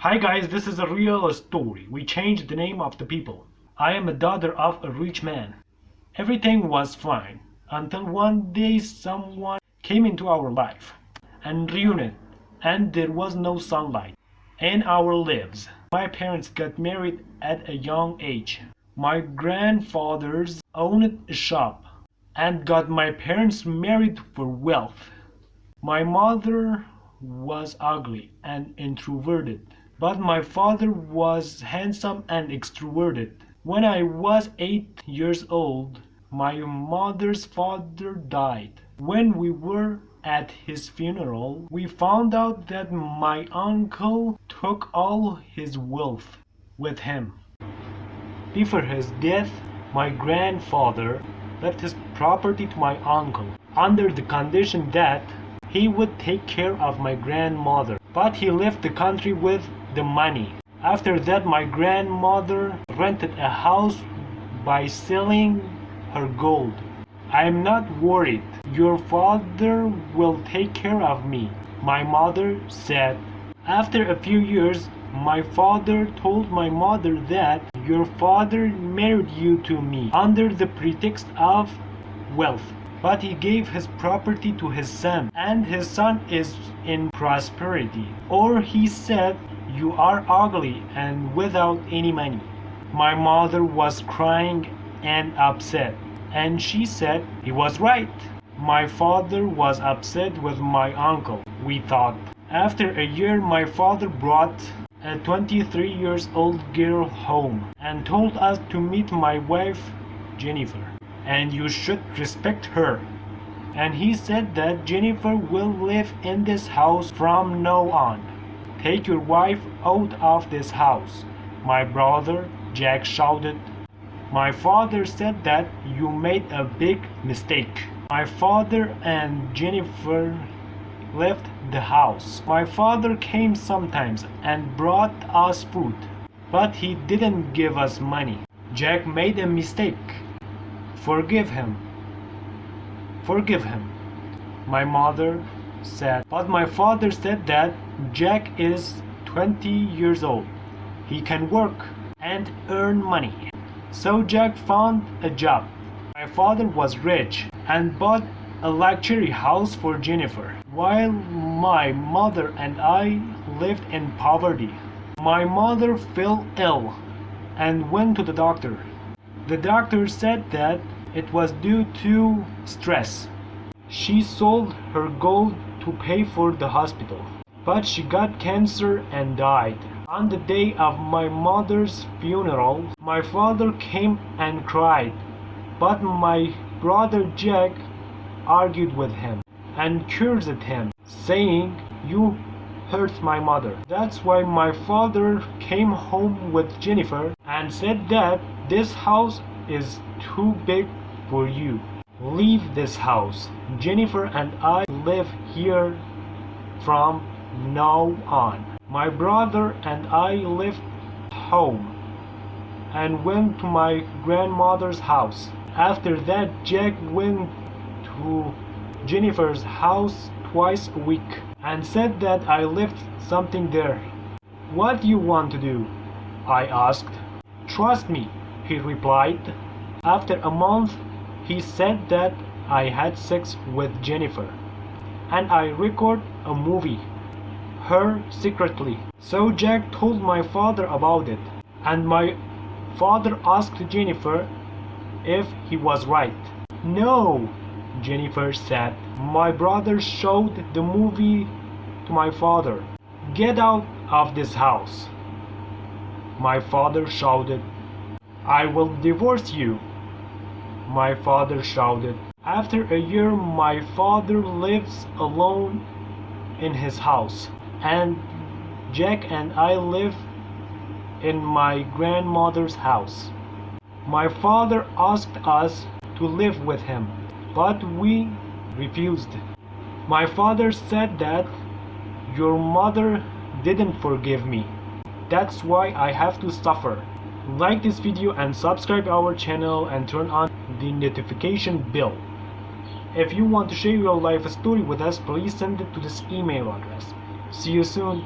Hi guys, this is a real story. We changed the name of the people. I am a daughter of a rich man. Everything was fine until one day someone came into our life and ruined it, and there was no sunlight in our lives. My parents got married at a young age. My grandfathers owned a shop and got my parents married for wealth. My mother was ugly and introverted, but my father was handsome and extroverted. When I was 8 years old, my mother's father died. When we were at his funeral, we found out that my uncle took all his wealth with him. Before his death, my grandfather left his property to my uncle under the condition that he would take care of my grandmother, but he left the country with the money. After that, my grandmother rented a house by selling her gold. I am not worried. Your father will take care of me, my mother said. After a few years, my father told my mother that your father married you to me under the pretext of wealth. But he gave his property to his son, and his son is in prosperity. Or he said, you are ugly and without any money. My mother was crying and upset, and she said he was right. My father was upset with my uncle, we thought. After a year, my father brought a 23-year-old girl home and told us to meet my wife, Jennifer, and you should respect her. And he said that Jennifer will live in this house from now on. Take your wife out of this house, my brother Jack shouted. My father said that you made a big mistake. My father and Jennifer left the house. My father came sometimes and brought us food, but he didn't give us money. Jack made a mistake. Forgive him. Forgive him, my mother said. But my father said that Jack is 20 years old. He can work and earn money. So Jack found a job. My father was rich and bought a luxury house for Jennifer, while my mother and I lived in poverty. My mother fell ill and went to the doctor. The doctor said that it was due to stress. She sold her gold to pay for the hospital, but she got cancer and died. On the day of my mother's funeral, my father came and cried, but my brother Jack argued with him and cursed him, saying, you hurt my mother. That's why my father came home with Jennifer and said that this house is too big for you. Leave this house. Jennifer and I live here from now on. My brother and I left home and went to my grandmother's house. After that, Jack went to Jennifer's house twice a week and said that I left something there. What do you want to do? I asked. Trust me, he replied. After a month, he said that I had sex with Jennifer, and I record a movie, her secretly. So Jack told my father about it, and my father asked Jennifer if he was right. No, Jennifer said. My brother showed the movie to my father. Get out of this house, my father shouted. I will divorce you, my father shouted. After a year, my father lives alone in his house, and Jack and I live in my grandmother's house. My father asked us to live with him, but we refused. My father said that your mother didn't forgive me. That's why I have to suffer. Like this video and subscribe our channel and turn on the notification bell. If you want to share your life story with us, please send it to this email address. See you soon.